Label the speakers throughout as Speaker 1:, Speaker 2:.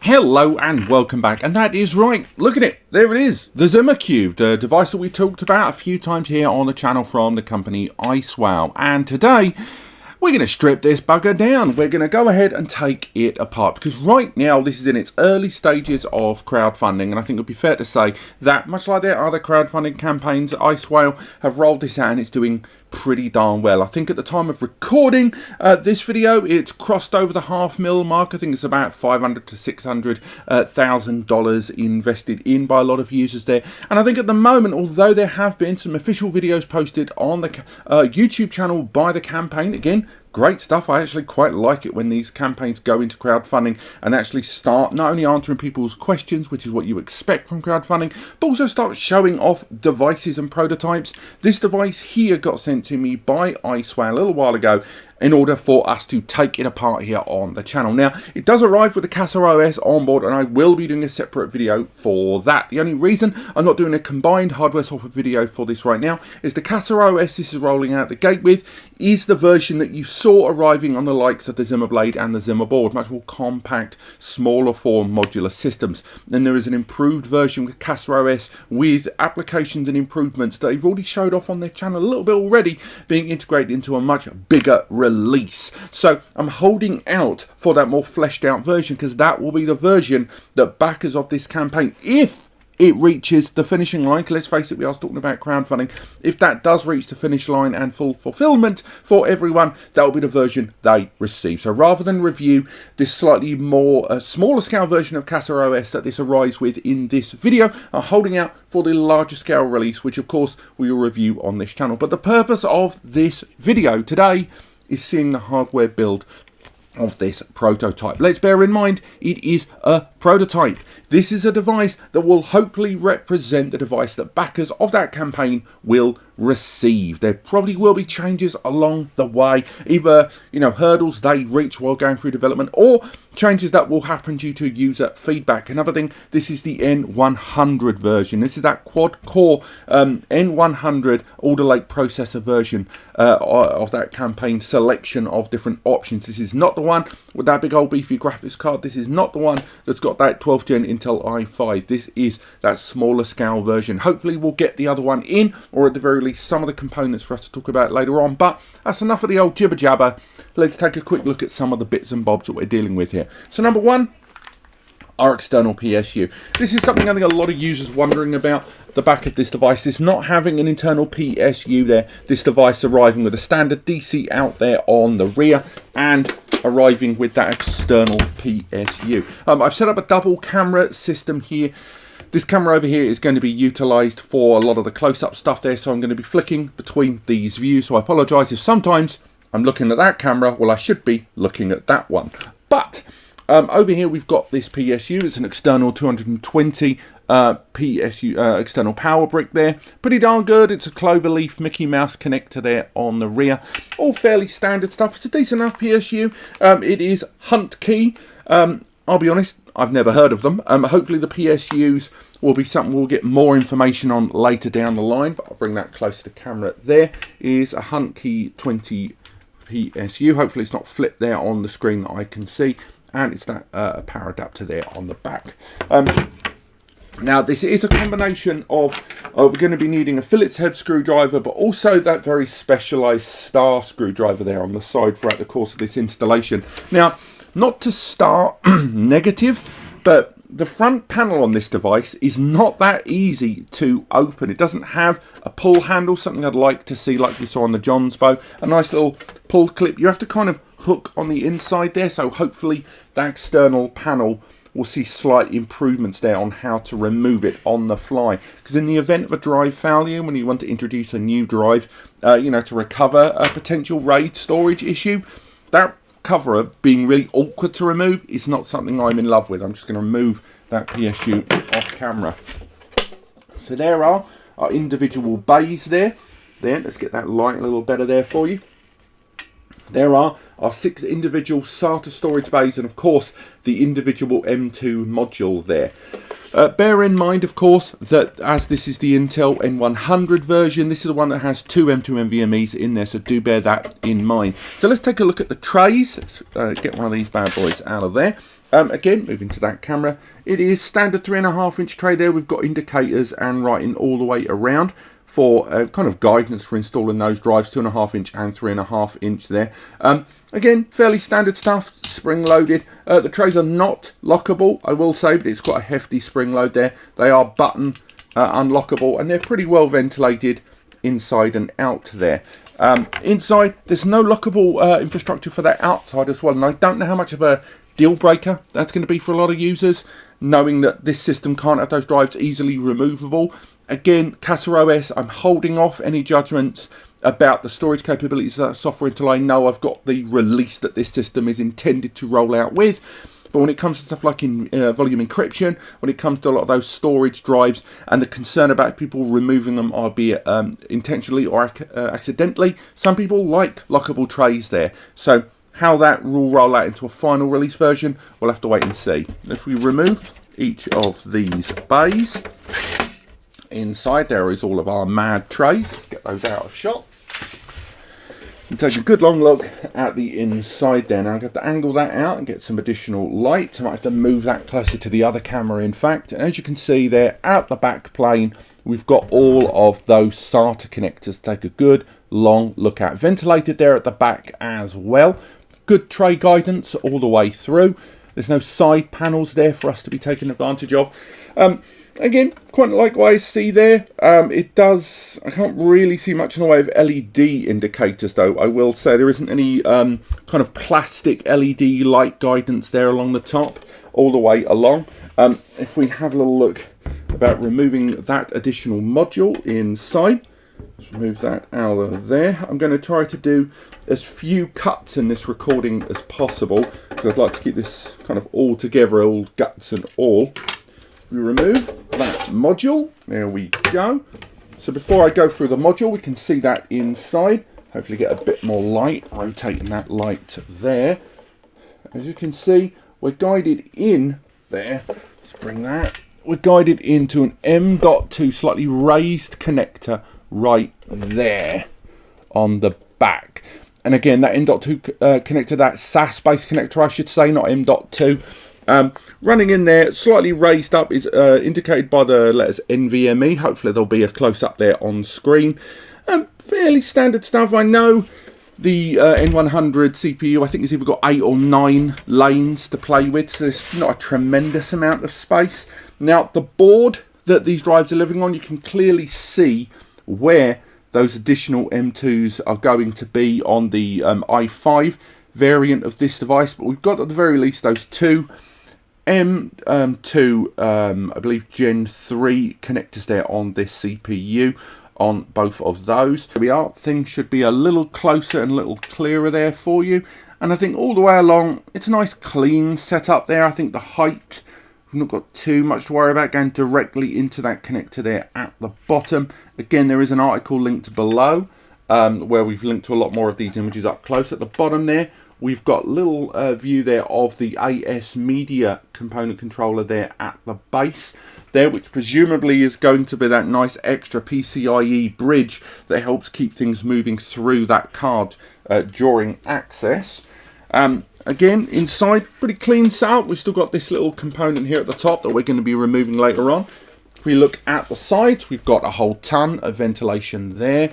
Speaker 1: Hello and welcome back, and that is right, look at it, there it is, the ZimaCube, the device that we talked about a few times here on the channel from the company IceWow. And today we're going to strip this bugger down. We're going to go ahead and take it apart, because right now this is in its early stages of crowdfunding, and I think it would be fair to say that much like their other crowdfunding campaigns, IceWow have rolled this out and it's doing pretty darn well. I think at the time of recording this video, it's crossed over the $500,000 mark. I think it's about $500,000 to $600,000 invested in by a lot of users there. And I think at the moment, although there have been some official videos posted on the YouTube channel by the campaign, again, great stuff. I actually quite like it when these campaigns go into crowdfunding and actually start not only answering people's questions, which is what you expect from crowdfunding, but also start showing off devices and prototypes. This device here got sent to me by IceWow a little while ago in order for us to take it apart here on the channel. Now, it does arrive with the CastleOS on board, and I will be doing a separate video for that. The only reason I'm not doing a combined hardware-software video for this right now is the CastleOS this is rolling out the gate with is the version that you saw arriving on the likes of the ZimaBlade and the Motherboard, much more compact, smaller form modular systems. And there is an improved version with CastleOS with applications and improvements that they've already showed off on their channel a little bit already, being integrated into a much bigger release. So I'm holding out for that more fleshed out version, because that will be the version that backers of this campaign, if it reaches the finishing line, because let's face it, we are talking about crowdfunding, if that does reach the finish line and full fulfillment for everyone, that will be the version they receive. So rather than review this slightly more smaller scale version of CastleOS that this arrives with in this video, I'm holding out for the larger scale release, which of course we will review on this channel. But the purpose of this video today is seeing the hardware build of this prototype. Let's bear in mind, it is a prototype. This is a device that will hopefully represent the device that backers of that campaign will receive. There probably will be changes along the way, either, hurdles they reach while going through development, or changes that will happen due to user feedback. Another thing, this is the N100 version. This is that quad-core N100 Alder Lake processor version of that campaign selection of different options. This is not the one with that big old beefy graphics card. This is not the one that's got that 12th gen Intel i5. This is that smaller scale version. Hopefully we'll get the other one in, or at the very least some of the components for us to talk about later on. But that's enough of the old jibber jabber. Let's take a quick look at some of the bits and bobs that we're dealing with here. So number one, our external PSU. This is something I think a lot of users wondering about the back of this device. This not having an internal PSU there, this device arriving with a standard DC out there on the rear and arriving with that external PSU. I've set up a double camera system here. This camera over here is going to be utilised for a lot of the close-up stuff there, so I'm going to be flicking between these views. So I apologise if sometimes I'm looking at that camera, well I should be looking at that one. But over here we've got this PSU. It's an external 220 PSU external power brick there. Pretty darn good. It's a cloverleaf Mickey Mouse connector there on the rear. All fairly standard stuff. It's a decent enough PSU. It is Hunt key. I'll be honest, I've never heard of them. Hopefully the PSUs will be something we'll get more information on later down the line, but I'll bring that close to the camera. There is a Hunt key 20 PSU. Hopefully it's not flipped there on the screen that I can see. And it's that power adapter there on the back. Now this is a combination of, we're going to be needing a Phillips head screwdriver, but also that very specialised star screwdriver there on the side throughout the course of this installation. Now, not to start negative, but the front panel on this device is not that easy to open. It doesn't have a pull handle, something I'd like to see like we saw on the John's bow. A nice little pull clip. You have to kind of hook on the inside there, so hopefully that external panel will see slight improvements there on how to remove it on the fly. Because in the event of a drive failure, when you want to introduce a new drive, to recover a potential RAID storage issue, that cover being really awkward to remove is not something I'm in love with. I'm just going to remove that PSU off camera. So there are our individual bays there. Let's get that light a little better there for you. There are our 6 individual SATA storage bays, and of course the individual M2 module there. Bear in mind, of course, that as this is the Intel N100 version, this is the one that has 2 M2 NVMe's in there, so do bear that in mind. So let's take a look at the trays. Let's get one of these bad boys out of there. Again, moving to that camera, it is standard 3.5-inch tray there. We've got indicators and writing all the way around for kind of guidance for installing those drives, 2.5-inch and 3.5-inch there. Again, fairly standard stuff, spring loaded. The trays are not lockable, I will say, but it's quite a hefty spring load there. They are button unlockable, and they're pretty well ventilated inside and out there. Inside, there's no lockable infrastructure for that outside as well, and I don't know how much of a deal breaker that's going to be for a lot of users, knowing that this system can't have those drives easily removable. Again, Casa OS, I'm holding off any judgments about the storage capabilities of that software until I know I've got the release that this system is intended to roll out with. But when it comes to stuff like in volume encryption, when it comes to a lot of those storage drives and the concern about people removing them, albeit intentionally or accidentally, some people like lockable trays there. So how that will roll out into a final release version, we'll have to wait and see. If we remove each of these bays, inside there is all of our mad trays. Let's get those out of shot. And take a good long look at the inside there. Now I'm going to angle that out and get some additional light. I might have to move that closer to the other camera, in fact. And as you can see there, out the back plane, we've got all of those SATA connectors to take a good long look at. Ventilated there at the back as well. Good tray guidance all the way through. There's no side panels there for us to be taking advantage of. Again, quite likewise, see there, it does, I can't really see much in the way of LED indicators though. I will say there isn't any kind of plastic LED light guidance there along the top, all the way along. If we have a little look about removing that additional module inside, let's remove that out of there. I'm going to try to do as few cuts in this recording as possible, because I'd like to keep this kind of all together, all guts and all. We remove that module, there we go. So before I go through the module, we can see that inside. Hopefully get a bit more light, rotating that light there. As you can see, we're guided in there. Let's bring that. We're guided into an M.2 slightly raised connector right there on the back. And again, that M.2 connector, that SAS-based connector I should say, not M.2. Running in there, slightly raised up, is indicated by the letters NVMe. Hopefully there'll be a close-up there on screen. Fairly standard stuff. I know the N100 CPU, I think, has either got 8 or 9 lanes to play with, so there's not a tremendous amount of space. Now, the board that these drives are living on, you can clearly see where those additional M2s are going to be on the i5 variant of this device, but we've got at the very least those two M2, I believe Gen 3 connectors there on this CPU on both of those. There we are. Things should be a little closer and a little clearer there for you. And I think all the way along, it's a nice clean setup there. I think the height, we've not got too much to worry about, going directly into that connector there at the bottom. Again, there is an article linked below where we've linked to a lot more of these images up close. At the bottom there, we've got a little view there of the AS Media component controller there at the base there, which presumably is going to be that nice extra PCIe bridge that helps keep things moving through that card during access. Again, inside, pretty clean setup. We've still got this little component here at the top that we're going to be removing later on. If we look at the sides, we've got a whole ton of ventilation there.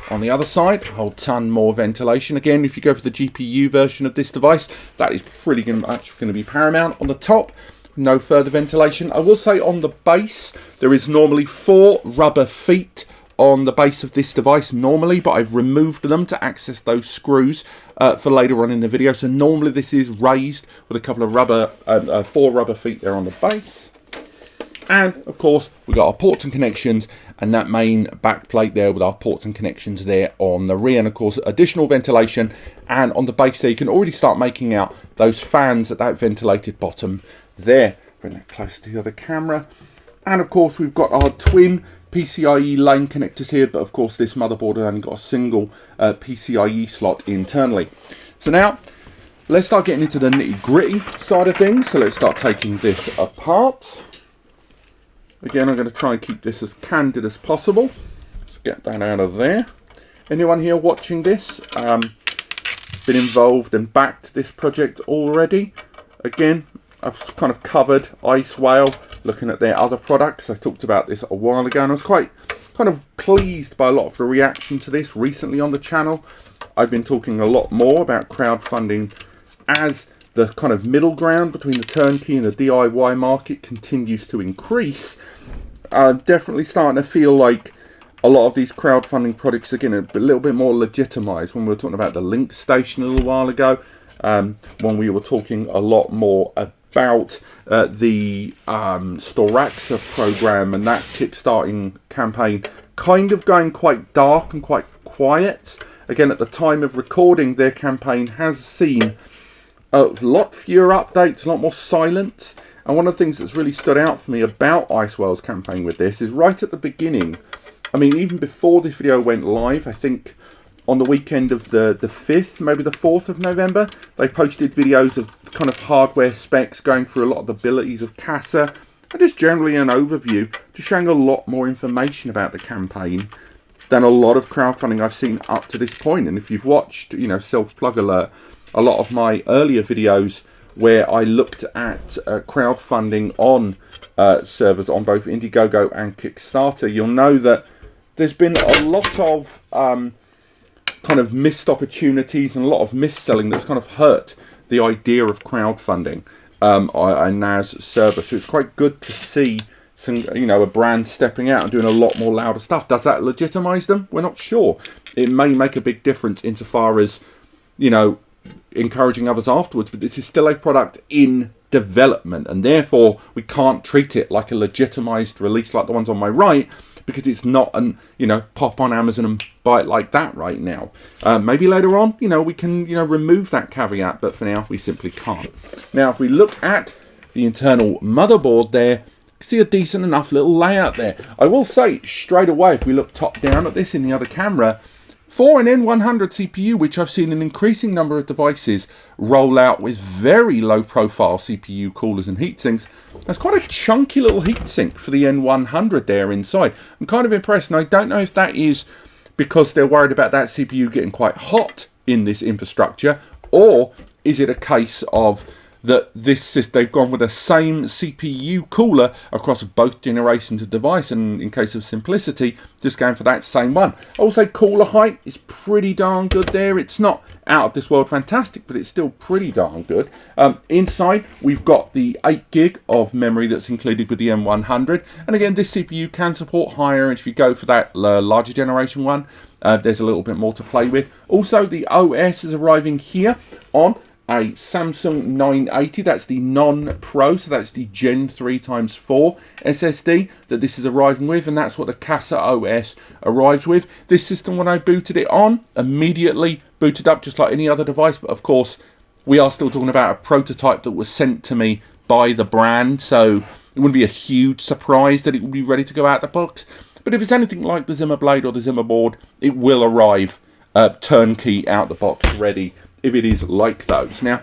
Speaker 1: On the other side, a whole ton more ventilation. Again, if you go for the GPU version of this device, that is pretty much going to be paramount. On the top, no further ventilation. I will say on the base, there is normally 4 rubber feet on the base of this device normally, but I've removed them to access those screws for later on in the video. So normally this is raised with a couple of rubber, 4 rubber feet there on the base. And of course, we've got our ports and connections and that main back plate there with our ports and connections there on the rear. And of course, additional ventilation. And on the base there, you can already start making out those fans at that ventilated bottom there. Bring that closer to the other camera. And of course, we've got our twin PCIe lane connectors here. But of course, this motherboard has only got a single PCIe slot internally. So now, let's start getting into the nitty-gritty side of things. So let's start taking this apart. Again, I'm going to try and keep this as candid as possible. Let's get that out of there. Anyone here watching this been involved and backed this project already? Again, I've kind of covered Icewhale, looking at their other products. I talked about this a while ago, and I was quite kind of pleased by a lot of the reaction to this recently on the channel. I've been talking a lot more about crowdfunding as the kind of middle ground between the turnkey and the DIY market continues to increase. I'm definitely starting to feel like a lot of these crowdfunding products are getting a little bit more legitimized. When we were talking about the Link Station a little while ago, when we were talking a lot more about the Storaxa program and that kickstarting campaign kind of going quite dark and quite quiet. Again, at the time of recording, their campaign has seen a lot fewer updates, a lot more silence. And one of the things that's really stood out for me about Icewhale's campaign with this is right at the beginning. I mean, even before this video went live, I think on the weekend of the 5th, maybe the 4th of November, they posted videos of kind of hardware specs, going through a lot of the abilities of CASA, and just generally an overview, just showing a lot more information about the campaign than a lot of crowdfunding I've seen up to this point. And if you've watched, you know, self-plug alert, a lot of my earlier videos where I looked at crowdfunding on servers on both Indiegogo and Kickstarter, you'll know that there's been a lot of kind of missed opportunities and a lot of mis-selling that's kind of hurt the idea of crowdfunding a NAS server. So it's quite good to see some, you know, a brand stepping out and doing a lot more louder stuff. Does that legitimize them? We're not sure. It may make a big difference insofar as, you know, encouraging others afterwards, but this is still a product in development, and therefore we can't treat it like a legitimized release like the ones on my right, because it's not an, you know, pop on Amazon and buy it like that right now. Maybe later on, you know, we can, you know, remove that caveat, but for now we simply can't. Now, if we look at the internal motherboard there, you can see a decent enough little layout there. I will say straight away, if we look top down at this in the other camera, for an N100 CPU, which I've seen an increasing number of devices roll out with very low profile CPU coolers and heatsinks, that's quite a chunky little heatsink for the N100 there inside. I'm kind of impressed, and I don't know if that is because they're worried about that CPU getting quite hot in this infrastructure, or is it a case of that they've gone with the same CPU cooler across both generations of device, and in case of simplicity, just going for that same one. I will say cooler height is pretty darn good there. It's not out of this world fantastic, but it's still pretty darn good. Inside, we've got the 8 gig of memory that's included with the M100, and again, this CPU can support higher, and if you go for that larger generation one, there's a little bit more to play with. Also, the OS is arriving here on a Samsung 980, that's the non-Pro, so that's the Gen 3x4 SSD that this is arriving with, and that's what the CASA OS arrives with. This system, when I booted it on, immediately booted up just like any other device, but of course, we are still talking about a prototype that was sent to me by the brand, so it wouldn't be a huge surprise that it would be ready to go out the box. But if it's anything like the Zima Blade or the Zima board, it will arrive turnkey out the box ready, if it is like those. Now,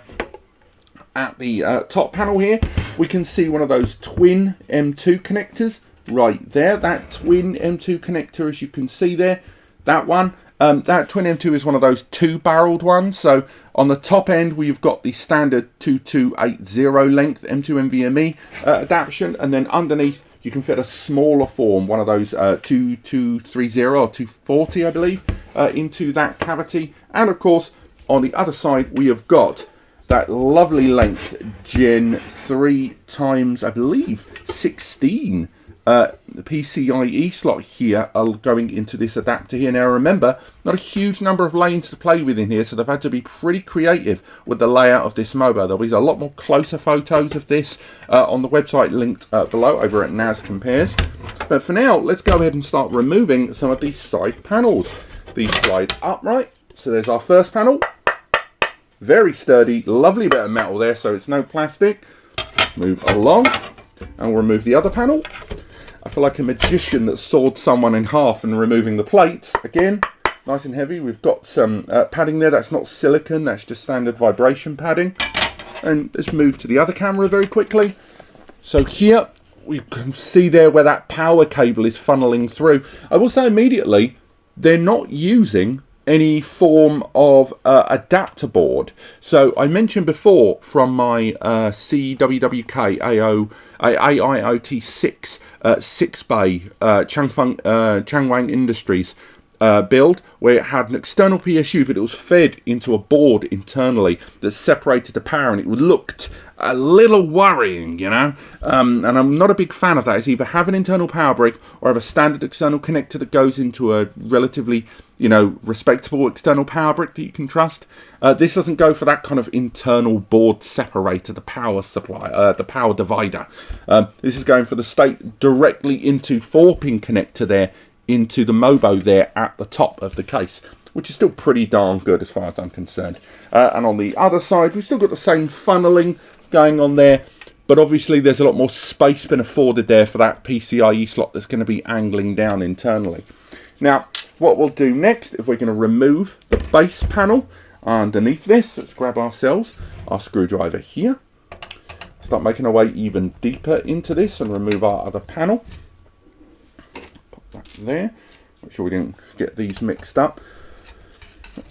Speaker 1: at the top panel here, we can see one of those twin M2 connectors right there. That twin M2 connector, as you can see there, that one, that twin M2 is one of those 2-barreled ones. So on the top end, we've got the standard 2280 length M2 NVMe adaptation, and then underneath, you can fit a smaller form, one of those 2230 or 240, I believe, into that cavity. And of course, on the other side, we have got that lovely length Gen 3 times, I believe, 16 PCIe slot here going into this adapter here. Now remember, not a huge number of lanes to play with in here, so they've had to be pretty creative with the layout of this mobile. There'll be a lot more closer photos of this on the website linked below over at NAS Compares. But for now, let's go ahead and start removing some of these side panels. These slide upright. So there's our first panel. Very sturdy, lovely bit of metal there, so it's no plastic. Move along, and we'll remove the other panel. I feel like a magician that sawed someone in half and removing the plates. Again, nice and heavy. We've got some padding there. That's not silicone, that's just standard vibration padding. And let's move to the other camera very quickly. So here, we can see there where that power cable is funneling through. I will say immediately, they're not using any form of adapter board. So I mentioned before from my CWWK AIoT6 6-bay Changwang Industries build, where it had an external PSU, but it was fed into a board internally that separated the power, and it looked a little worrying, you know. And I'm not a big fan of that. It's either have an internal power brick or have a standard external connector that goes into a relatively, you know, respectable external power brick that you can trust. This doesn't go for that kind of internal board separator, the power supply, the power divider. This is going for the state directly into 4-pin connector there, into the Mobo there at the top of the case, which is still pretty darn good as far as I'm concerned. And on the other side, we've still got the same funneling going on there, but obviously there's a lot more space been afforded there for that PCIe slot that's going to be angling down internally. Now, what we'll do next, if we're going to remove the base panel underneath this, let's grab ourselves our screwdriver here, start making our way even deeper into this and remove our other panel. There, make sure we didn't get these mixed up.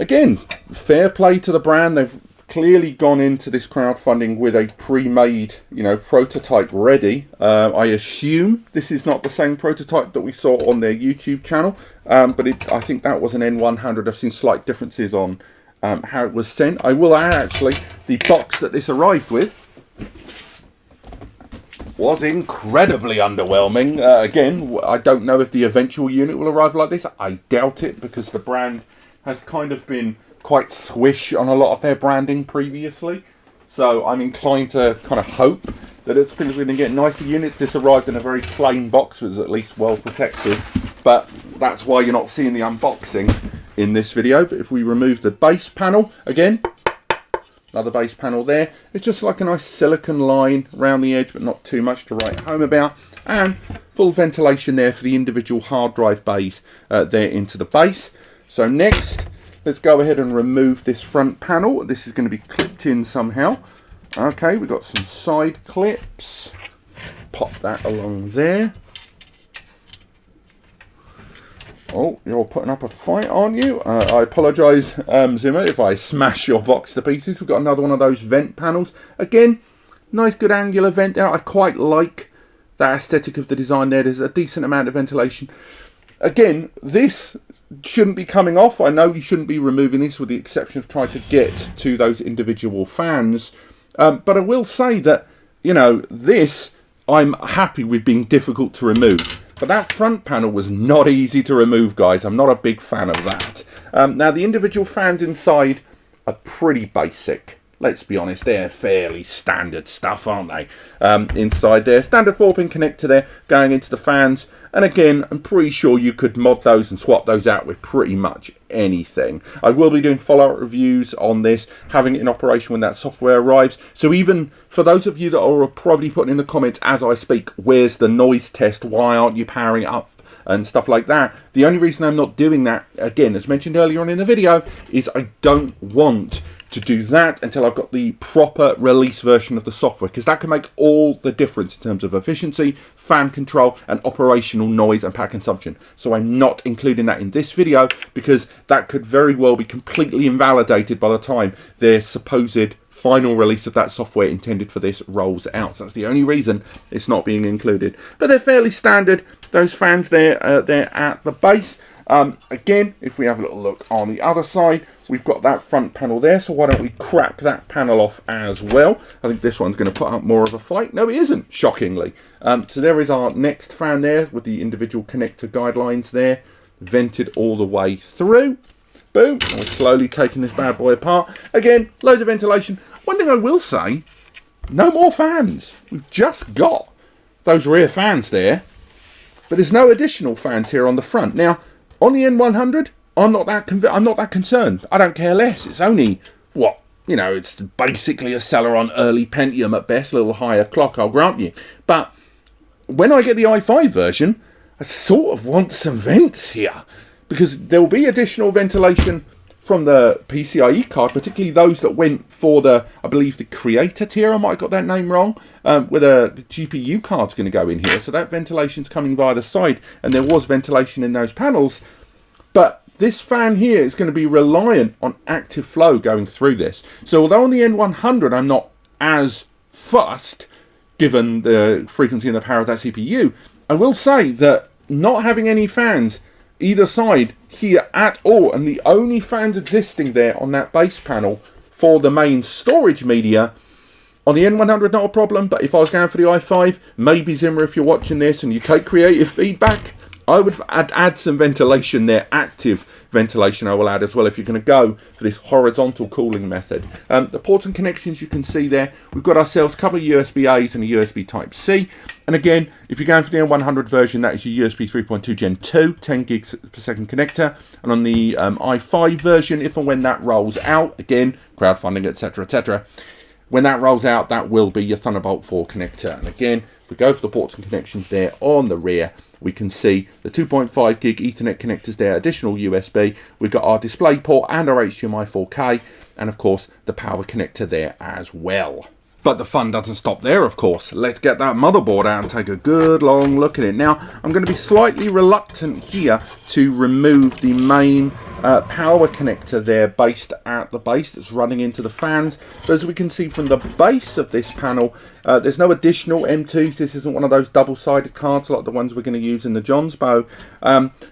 Speaker 1: Again, fair play to the brand. They've clearly gone into this crowdfunding with a pre-made, you know, prototype ready. I assume this is not the same prototype that we saw on their YouTube channel, but I think that was an N100. I've seen slight differences on how it was sent. I will add, actually, the box that this arrived with was incredibly underwhelming. Again, I don't know if the eventual unit will arrive like this. I doubt it, because the brand has kind of been quite swish on a lot of their branding previously. So I'm inclined to kind of hope that it's going to get nicer units. This arrived in a very plain box, was at least well protected. But that's why you're not seeing the unboxing in this video. But if we remove the base panel, again, another base panel there. It's just like a nice silicon line around the edge, but not too much to write home about. And full ventilation there for the individual hard drive bays there into the base. So next, let's go ahead and remove this front panel. This is going to be clipped in somehow. Okay, we've got some side clips. Pop that along there. Oh, you're putting up a fight, aren't you? I apologise, Zima, if I smash your box to pieces. We've got another one of those vent panels. Again, nice good angular vent there. I quite like that aesthetic of the design there. There's a decent amount of ventilation. Again, this shouldn't be coming off. I know you shouldn't be removing this, with the exception of trying to get to those individual fans. But I will say that, you know, this I'm happy with being difficult to remove. But that front panel was not easy to remove, guys. I'm not a big fan of that. Now, the individual fans inside are pretty basic. Let's be honest, they're fairly standard stuff, aren't they? Inside there, standard 4-pin connector there going into the fans. And again, I'm pretty sure you could mod those and swap those out with pretty much anything. I will be doing follow-up reviews on this, having it in operation when that software arrives. So even for those of you that are probably putting in the comments as I speak, where's the noise test? Why aren't you powering it up? And stuff like that. The only reason I'm not doing that, again, as mentioned earlier on in the video, is I don't want to do that until I've got the proper release version of the software, because that can make all the difference in terms of efficiency, fan control, and operational noise and power consumption. So I'm not including that in this video, because that could very well be completely invalidated by the time their supposed final release of that software intended for this rolls out. So that's the only reason it's not being included. But they're fairly standard, those fans there, they're at the base. Again, if we have a little look on the other side, we've got that front panel there, so why don't we crack that panel off as well. I think this one's going to put up more of a fight. No, it isn't, shockingly. So there is our next fan there with the individual connector guidelines there, vented all the way through. Boom, and we're slowly taking this bad boy apart. Again, loads of ventilation. One thing I will say, no more fans. We've just got those rear fans there, but there's no additional fans here on the front. Now, on the N100, I'm not that concerned. I don't care less. It's only, what, you know, it's basically a Celeron early Pentium at best, a little higher clock, I'll grant you. But when I get the i5 version, I sort of want some vents here, because there will be additional ventilation from the PCIe card, particularly those that went for the, I believe, the Creator tier. I might have got that name wrong, where the GPU card's going to go in here. So that ventilation's coming via the side, and there was ventilation in those panels. But this fan here is going to be reliant on active flow going through this. So although on the N100 I'm not as fussed, given the frequency and the power of that CPU, I will say that not having any fans either side here at all, and the only fans existing there on that base panel for the main storage media, on the N100 not a problem, but if I was going for the i5, maybe Zimmer, if you're watching this and you take creative feedback, I would add some ventilation there, active ventilation I will add as well if you're going to go for this horizontal cooling method. The ports and connections you can see there, we've got ourselves a couple of USB-A's and a USB Type-C. And again, if you're going for the N100 version, that is your USB 3.2 Gen 2, 10 gigs per second connector. And on the i5 version, if and when that rolls out, again, crowdfunding, etc., etc., when that rolls out, that will be your Thunderbolt 4 connector. And again, if we go for the ports and connections there on the rear, we can see the 2.5 gig Ethernet connectors there, additional USB. We've got our display port and our HDMI 4K, and of course, the power connector there as well. But the fun doesn't stop there, of course. Let's get that motherboard out and take a good long look at it. Now, I'm going to be slightly reluctant here to remove the main power connector there based at the base that's running into the fans. But as we can see from the base of this panel, there's no additional M2s. This isn't one of those double-sided cards like the ones we're going to use in the John's Bow.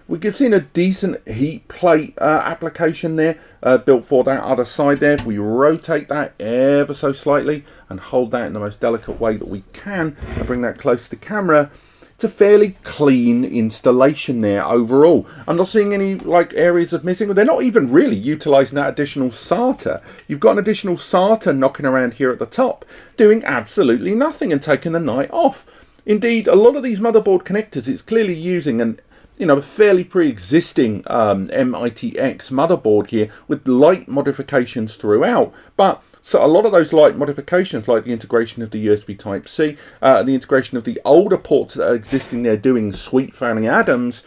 Speaker 1: We can see a decent heat plate application there built for that other side there. If we rotate that ever so slightly and hold that in the most delicate way that we can and bring that close to the camera, it's a fairly clean installation there overall. I'm not seeing any like areas of missing. They're not even really utilizing that additional SATA. You've got an additional SATA knocking around here at the top, doing absolutely nothing and taking the night off. Indeed, a lot of these motherboard connectors, it's clearly using a fairly pre-existing MITX motherboard here with light modifications throughout, but so a lot of those light modifications, like the integration of the USB Type-C, the integration of the older ports that are existing there doing sweet fanning Adams,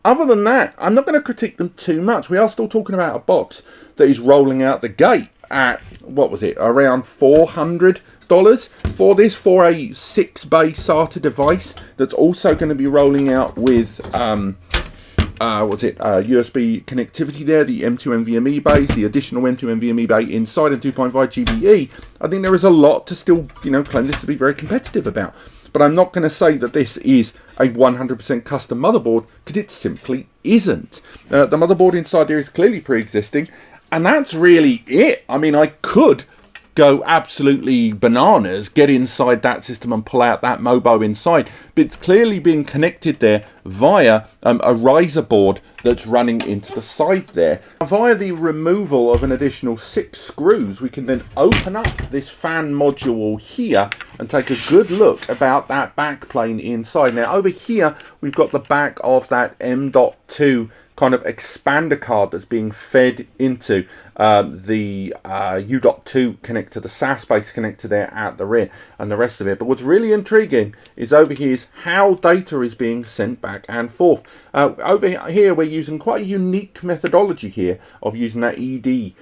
Speaker 1: other than that, I'm not going to critique them too much. We are still talking about a box that is rolling out the gate at, what was it, around $400 for this, for a 6-bay SATA device that's also going to be rolling out with USB connectivity there, the M2 NVMe bays, the additional M2 NVMe bay inside and 2.5 GBE. I think there is a lot to still, claim this to be very competitive about. But I'm not going to say that this is a 100% custom motherboard, because it simply isn't. The motherboard inside there is clearly pre-existing, and that's really it. I mean, I could go absolutely bananas, get inside that system and pull out that Mobo inside, but it's clearly being connected there via a riser board that's running into the side there. Via the removal of an additional 6 screws, we can then open up this fan module here and take a good look about that back plane inside. Now over here we've got the back of that M.2 kind of expander card that's being fed into the U.2 connector, the SAS-based connector there at the rear, and the rest of it. But what's really intriguing is over here is how data is being sent back and forth. Over here we're using quite a unique methodology here of using that ED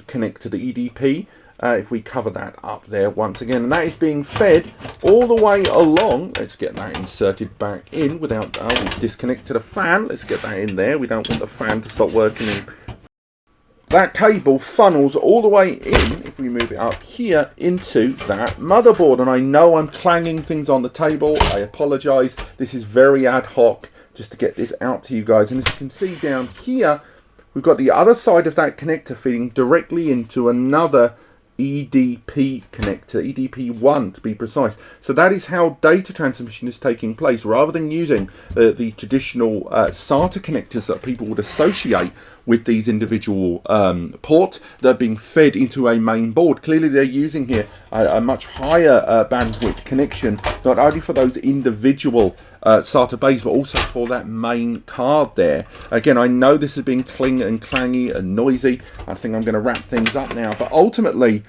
Speaker 1: connector, the EDP. If we cover that up there once again, and that is being fed all the way along. Let's get that inserted back in without we've disconnected a fan. Let's get that in there. We don't want the fan to stop working. That cable funnels all the way in, if we move it up here, into that motherboard. And I know I'm clanging things on the table. I apologize. This is very ad hoc just to get this out to you guys. And as you can see down here, we've got the other side of that connector feeding directly into another EDP connector, EDP1 to be precise. So that is how data transmission is taking place, rather than using the traditional SATA connectors that people would associate with these individual ports that are being fed into a main board. Clearly they're using here a much higher bandwidth connection, not only for those individual SATA bays, but also for that main card there. Again, I know this has been clingy and clangy and noisy. I think I'm going to wrap things up now, but ultimately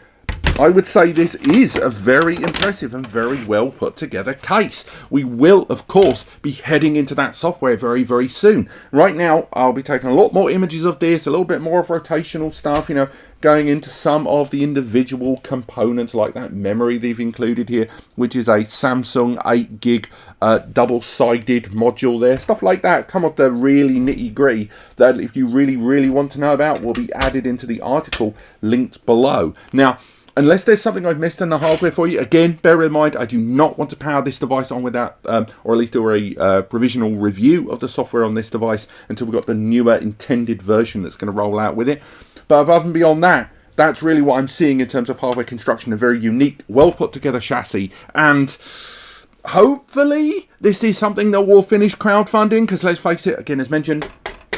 Speaker 1: I would say this is a very impressive and very well put together case. We will, of course, be heading into that software very, very soon. Right now, I'll be taking a lot more images of this, a little bit more of rotational stuff, you know, going into some of the individual components like that memory they've included here, which is a Samsung 8 gig double-sided module there. Stuff like that, some of the really nitty-gritty that if you really, really want to know about will be added into the article linked below. Now, unless there's something I've missed in the hardware for you, again, bear in mind, I do not want to power this device on without, or at least do a provisional review of the software on this device until we've got the newer intended version that's going to roll out with it. But above and beyond that, that's really what I'm seeing in terms of hardware construction, a very unique, well put together chassis, and hopefully this is something that will finish crowdfunding, because let's face it, again, as mentioned,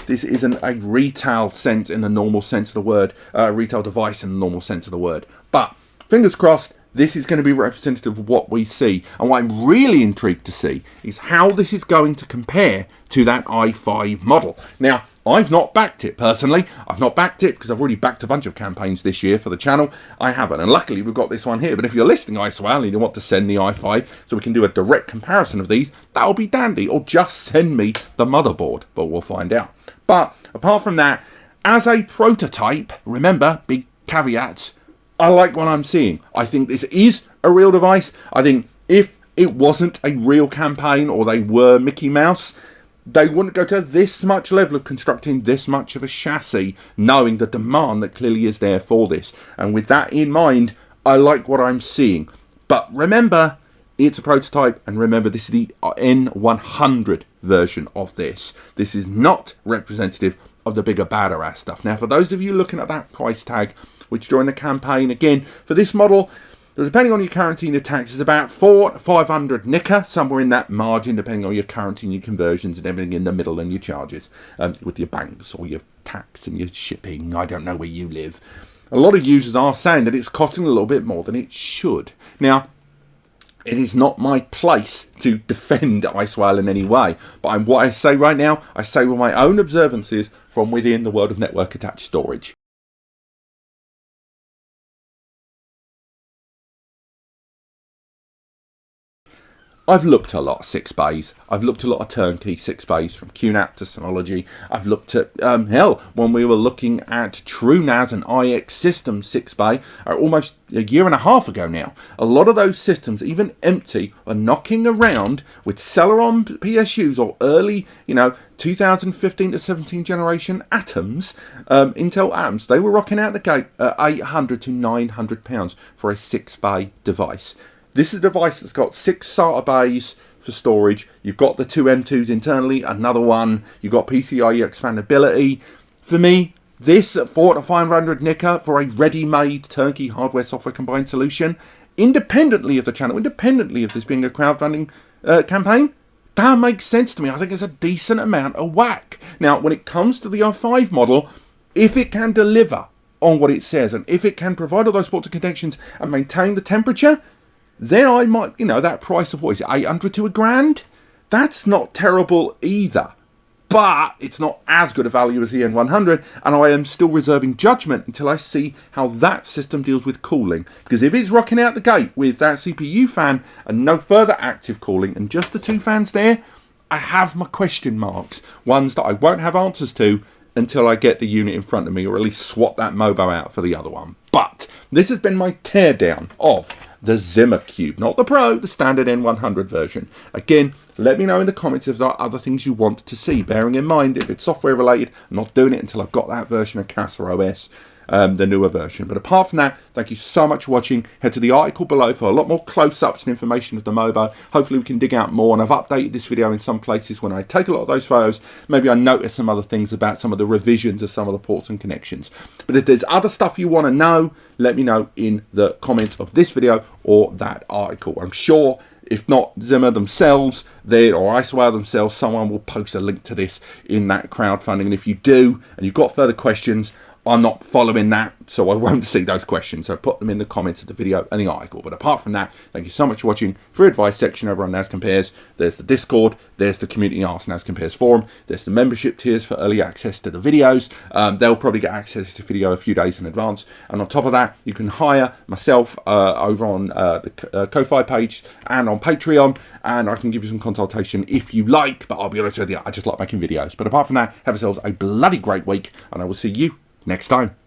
Speaker 1: this isn't a retail sense in the normal sense of the word, retail device in the normal sense of the word. But fingers crossed, this is going to be representative of what we see. And what I'm really intrigued to see is how this is going to compare to that i5 model. Now, I've not backed it personally. I've not backed it because I've already backed a bunch of campaigns this year for the channel. I haven't, and luckily we've got this one here. But if you're listening iSwell and you want to send the i5 so we can do a direct comparison of these, that'll be dandy. Or just send me the motherboard, but we'll find out. But apart from that, as a prototype, remember, big caveats, I like what I'm seeing. I think this is a real device. I think if it wasn't a real campaign or they were Mickey Mouse, they wouldn't go to this much level of constructing this much of a chassis, knowing the demand that clearly is there for this. And with that in mind, I like what I'm seeing. But remember, it's a prototype, and remember, this is the N100 version of this. This is not representative of the bigger, badder ass stuff. Now, for those of you looking at that price tag, which during the campaign, again, for this model, depending on your currency and your tax, is about 400 to 500 nicker, somewhere in that margin, depending on your currency and your conversions and everything in the middle and your charges with your banks or your tax and your shipping. I don't know where you live. A lot of users are saying that it's costing a little bit more than it should. Now, it is not my place to defend iSwell in any way, but what I say right now, I say with my own observances from within the world of network attached storage. I've looked a lot at 6 bays. I've looked a lot at turnkey 6 bays from QNAP to Synology. I've looked at, hell, when we were looking at TrueNAS and IX Systems 6 bay, almost a year and a half ago now. A lot of those systems, even empty, are knocking around with Celeron PSUs or early, 2015 to 17 generation Atoms, Intel Atoms. They were rocking out the gate at £800 to £900 for a 6 bay device. This is a device that's got 6 SATA bays for storage. You've got the 2 M2s internally, another one. You've got PCIe expandability. For me, this at 400 to 500 nicker for a ready-made turnkey hardware software combined solution, independently of the channel, independently of this being a crowdfunding campaign, that makes sense to me. I think it's a decent amount of whack. Now, when it comes to the i5 model, if it can deliver on what it says, and if it can provide all those ports and connections and maintain the temperature, then I might, that price of, what is it, 800 to £1,000? That's not terrible either. But it's not as good a value as the N100, and I am still reserving judgment until I see how that system deals with cooling. Because if it's rocking out the gate with that CPU fan and no further active cooling and just the 2 fans there, I have my question marks. Ones that I won't have answers to until I get the unit in front of me, or at least swap that Mobo out for the other one. But this has been my teardown of the ZimaCube, not the Pro, the standard N100 version. Again, let me know in the comments if there are other things you want to see, bearing in mind if it's software related, I'm not doing it until I've got that version of Casa OS, the newer version. But apart from that, thank you so much for watching. Head to the article below for a lot more close-ups and information of the Mobo. Hopefully we can dig out more, and I've updated this video in some places when I take a lot of those photos. Maybe I notice some other things about some of the revisions of some of the ports and connections. But if there's other stuff you want to know, let me know in the comments of this video or that article. I'm sure if not Zimmer themselves, or iSwell themselves, someone will post a link to this in that crowdfunding. And if you do, and you've got further questions, I'm not following that, so I won't see those questions. So put them in the comments of the video and the article. But apart from that, thank you so much for watching. Free advice section over on NAS Compares. There's the Discord. There's the Community Ask NAS Compares forum. There's the membership tiers for early access to the videos. They'll probably get access to the video a few days in advance. And on top of that, you can hire myself over on the Ko-Fi page and on Patreon. And I can give you some consultation if you like. But I'll be honest with you, I just like making videos. But apart from that, have yourselves a bloody great week. And I will see you next time.